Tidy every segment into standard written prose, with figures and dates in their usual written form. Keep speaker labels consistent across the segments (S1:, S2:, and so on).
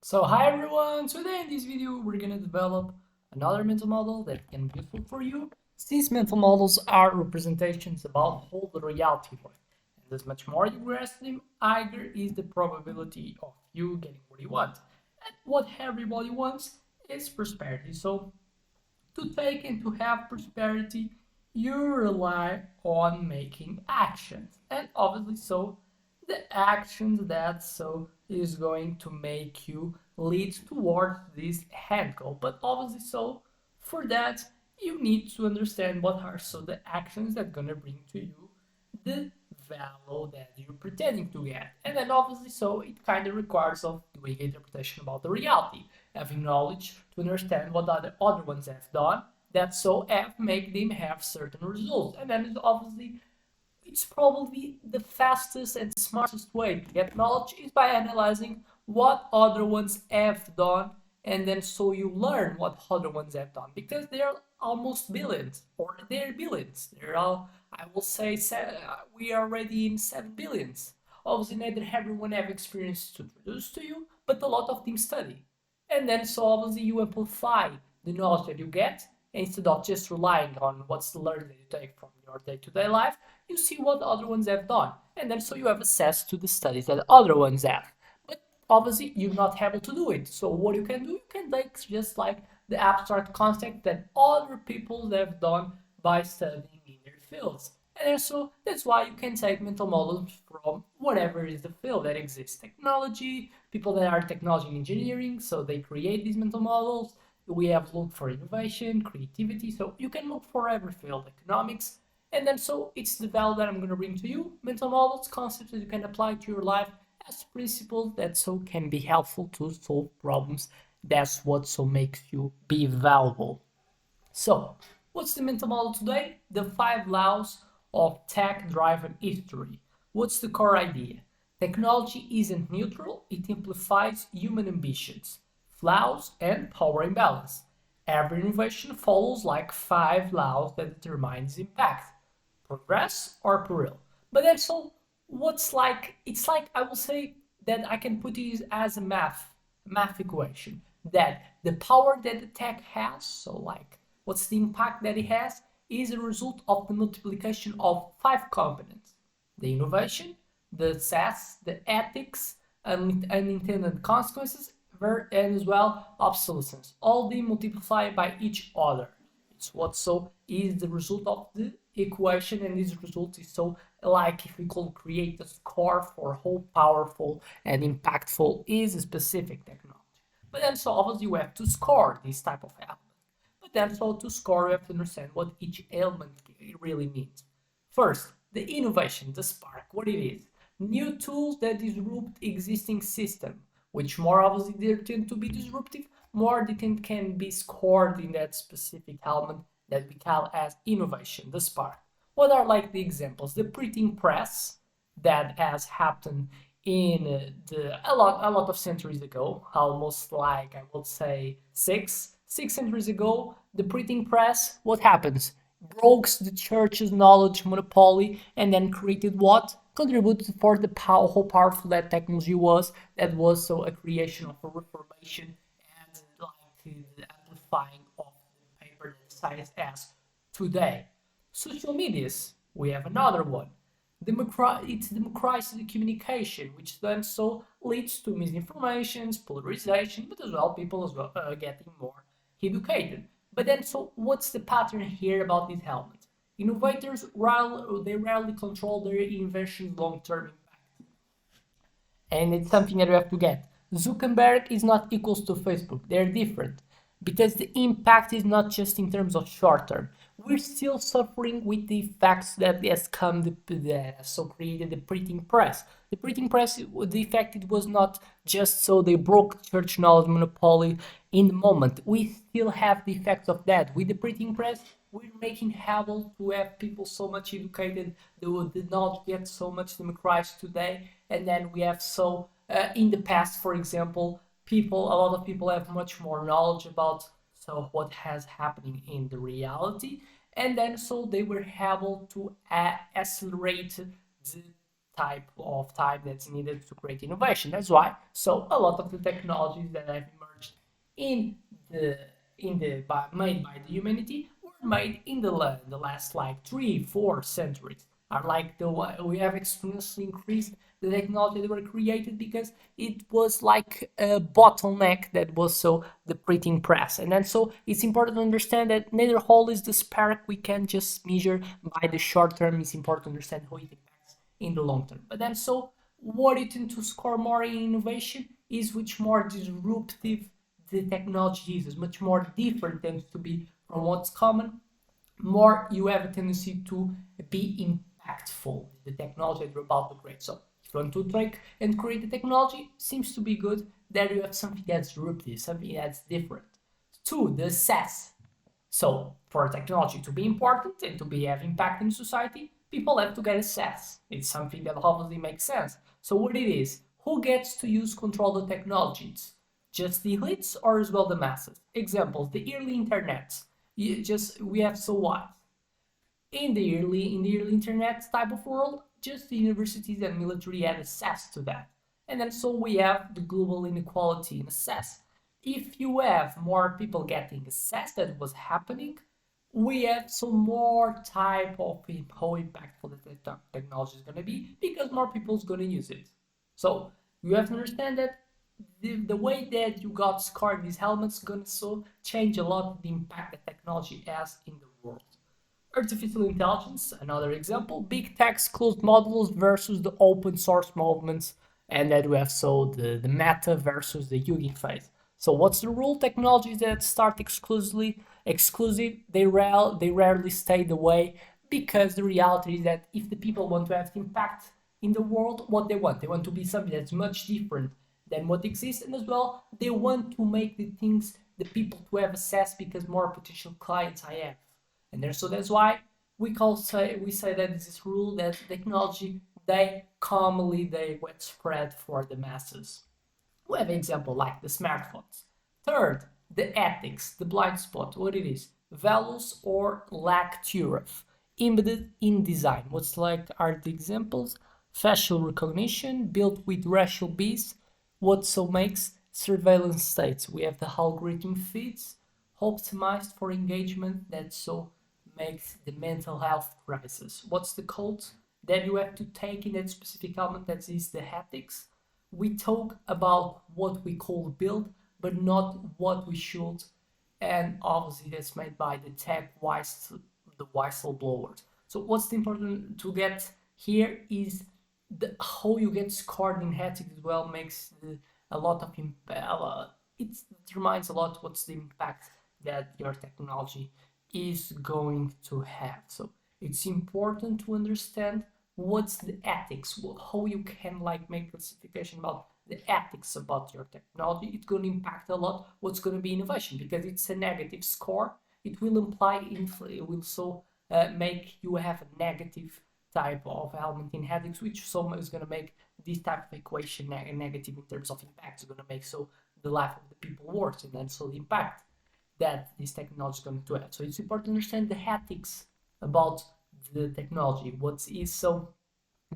S1: So hi everyone, today in this video we're gonna develop another mental model that can be useful for you. These mental models are representations about how the reality works. And as much more you grasp them, higher is the probability of you getting what you want. And what everybody wants is prosperity. So to take and to have prosperity, you rely on making actions. And obviously so the actions that so is going to make you lead towards this end goal. But obviously so for that you need to understand what are so the actions that gonna bring to you the value that you're pretending to get. And then obviously so it kind of requires of doing interpretation about the reality, having knowledge to understand what other ones have done that so have make them have certain results. And then obviously it's probably the fastest and smartest way to get knowledge is by analyzing what other ones have done, and then so you learn what other ones have done because they're almost billions or they're billions. They're all, I will say, we are already in 7 billions. Obviously, neither everyone have experience to introduce to you, but a lot of them study. And then so obviously you amplify the knowledge that you get instead of just relying on what's the learning that you take from your day-to-day life. You see what other ones have done, and then so you have access to the studies that other ones have. But obviously you're not able to do it. So what you can do, you can take just like the abstract concept that other people have done by studying in their fields. And so that's why you can take mental models from whatever is the field that exists. Technology, people that are technology and engineering, so they create these mental models. We have looked for innovation, creativity, so you can look for every field, economics, and then so it's the value that I'm going to bring to you, mental models, concepts that you can apply to your life as principles that so can be helpful to solve problems. That's what so makes you be valuable. So, what's the mental model today? The 5 laws of tech-driven history. What's the core idea? Technology isn't neutral, it amplifies human ambitions, flaws, and power imbalance. Every innovation follows like 5 laws that determine its impact, progress or peril. But also, what's like, it's like I will say that I can put it as a math equation that the power that the tech has, so like what's the impact that it has, is a result of the multiplication of 5 components: the innovation, the success, the ethics, unintended consequences, and as well obsolescence. All they multiply by each other. It's what so is the result of the equation, and this result is so like if we could create a score for how powerful and impactful is a specific technology. But then so obviously you have to score this type of element. But then so to score you have to understand what each element really means. First, the innovation, the spark, what it is. New tools that disrupt existing system, which more obviously they tend to be disruptive, more they can be scored in that specific element that we call as innovation, the spark. What are like the examples? The printing press that has happened in a lot of centuries ago, almost like I would say six centuries ago. The printing press, what happens? Broke the church's knowledge monopoly and then created what? Contributed for the how powerful that technology was. That was so a creation of a reformation and like the amplifying of the paper that science has today. Social medias, we have another one. It's democratizes the communication, which then so leads to misinformation, polarization, but as well people as well getting more educated. But then so what's the pattern here about these helmets? Innovators rarely control their inventions long-term impact, and it's something that we have to get. Zuckerberg is not equals to Facebook. They're different because the impact is not just in terms of short term. We're still suffering with the effects that has come that so created the printing press. The printing press, the effect it was not just so they broke church knowledge monopoly in the moment. We still have the effects of that with the printing press. We're making able to have people so much educated, the knowledge gets so much democratized today, and then we have so in the past, for example, a lot of people have much more knowledge about so what has happening in the reality, and then so they were able to accelerate the type of time that's needed to create innovation. That's why so a lot of the technologies that have emerged in the made by the humanity were made in the last like 3 4 centuries. Are like the we have exponentially increased the technology that were created because it was like a bottleneck that was so the printing press. And then so it's important to understand that neither whole is the spark we can just measure by the short term. It's important to understand how it impacts in the long term. But then so what it tend to score more in innovation is which more disruptive the technology is much more different tends to be from what's common, more you have a tendency to be impactful. The technology that you're about to create. So if you want to take and create the technology, seems to be good. There you have something that's disruptive, something that's different. Two, the SaaS. So for technology to be important and to be have impact in society, people have to get access. It's something that obviously makes sense. So what it is, who gets to use control the technologies? Just the elites or as well the masses? Examples, the early internet. We have so what? In the early internet type of world, just the universities and military had access to that. And then so we have the global inequality in access. If you have more people getting access that was happening, we have some more type of how impactful the technology is going to be because more people is going to use it. So you have to understand that the way that you got scored these helmets is going to so change a lot the impact that technology has in the world. Artificial intelligence, another example, big tech's closed models versus the open source movements, and then we have so the meta versus the Hugging phase. So what's the rule? Technologies that start exclusive, they rarely stay the way because the reality is that if the people want to have impact in the world, what they want to be something that's much different than what exists, and as well they want to make the things the people to have access because more potential clients I have. And there, so that's why we say that this rule that technology they wet spread for the masses. We have an example like the smartphones. Third, the ethics, the blind spot, what it is, values or lack theorems embedded in design. What's like are the examples? Facial recognition built with racial beats. What so makes surveillance states? We have the algorithm feeds optimized for engagement that so makes the mental health crisis. What's the code that you have to take in that specific element that is the ethics? We talk about what we call build, but not what we should. And obviously that's made by the the whistleblowers. So what's important to get here is how you get scored in ethics as well makes a lot of impact. It determines a lot what's the impact that your technology is going to have. So it's important to understand what's the ethics, how you can like make classification about the ethics about your technology. It's going to impact a lot what's going to be innovation because it's a negative score. It will imply it will so make you have a negative type of element in ethics, which so is going to make this type of equation negative in terms of impact. It's going to make so the life of the people worse, and then so the impact that this technology is going to have. So it's important to understand the ethics about the technology, what is so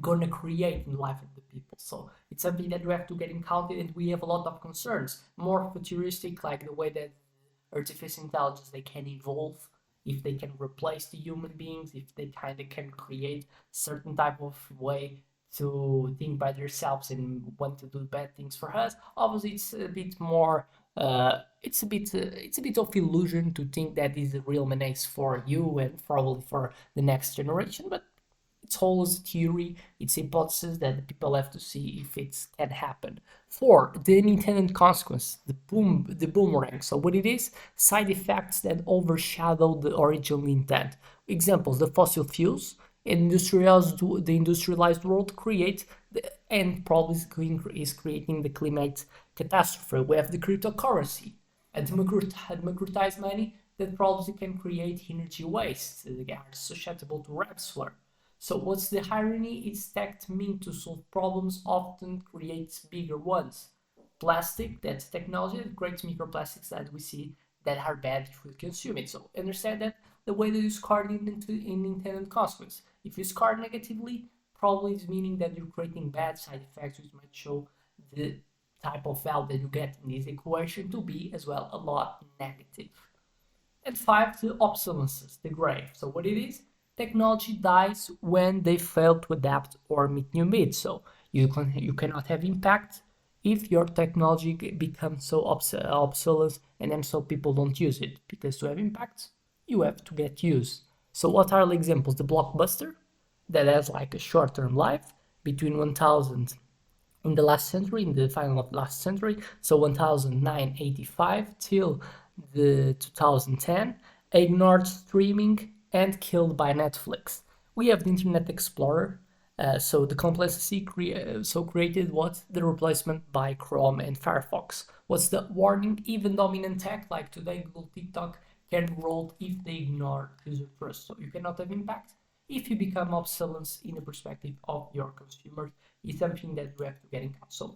S1: going to create in the life of the people. So it's something that we have to get in counted, and we have a lot of concerns, more futuristic, like the way that artificial intelligence they can evolve, if they can replace the human beings, if they kind of can create certain type of way to think by themselves and want to do bad things for us. Obviously, it's a bit more. It's a bit of illusion to think that is a real menace for you and probably for the next generation, but it's always a theory, it's a hypothesis that the people have to see if it can happen. Four, the unintended consequence, the boomerang. So what it is, side effects that overshadow the original intent. Examples, the fossil fuels, the industrialized world create and probably is creating the climate catastrophe. We have the cryptocurrency, a democratized money that probably can create energy waste. They are susceptible to ransomware. So what's the irony? It's tech meant to solve problems often creates bigger ones. Plastic, that's technology that creates microplastics that we see that are bad if we consume it. So understand that the way that you score in intended consequence. If you score negatively, probably is meaning that you're creating bad side effects, which might show the type of value that you get in this equation to be as well a lot negative. And five, the obsolescence, the grave. So what it is, technology dies when they fail to adapt or meet new needs. So you cannot have impact if your technology becomes so obsolete and then so people don't use it. Because to have impact, you have to get used. So what are the examples? The blockbuster that has like a short-term life between 1000 in the last century, in the final of last century, so 1985 till the 2010, ignored streaming and killed by Netflix. We have the Internet Explorer, so the complexity created what the replacement by Chrome and Firefox. What's the warning? Even dominant tech like today Google, TikTok can roll if they ignore user trust. So you cannot have impact if you become obsolete in the perspective of your consumers. Is something that you have to get in account. So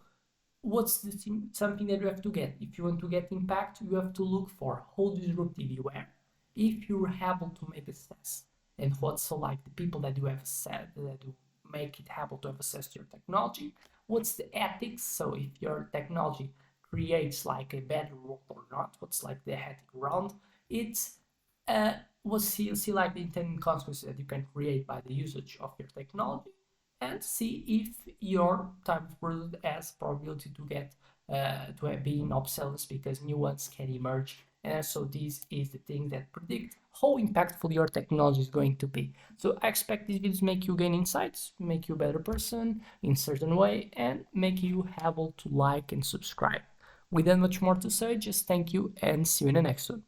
S1: what's the something that you have to get? If you want to get impact, you have to look for how disruptive you are. If you're able to make access and what's so like the people that you have said that you make it able to have access to your technology, what's the ethics? So if your technology creates like a better world or not, what's like the ethic around it's was see like the intended consequences that you can create by the usage of your technology, and see if your type of product has probability to get to have been obsolete because new ones can emerge. And so this is the thing that predict how impactful your technology is going to be. So I expect these videos make you gain insights, make you a better person in certain way, and make you able to like and subscribe. Without much more to say, just thank you and see you in the next one.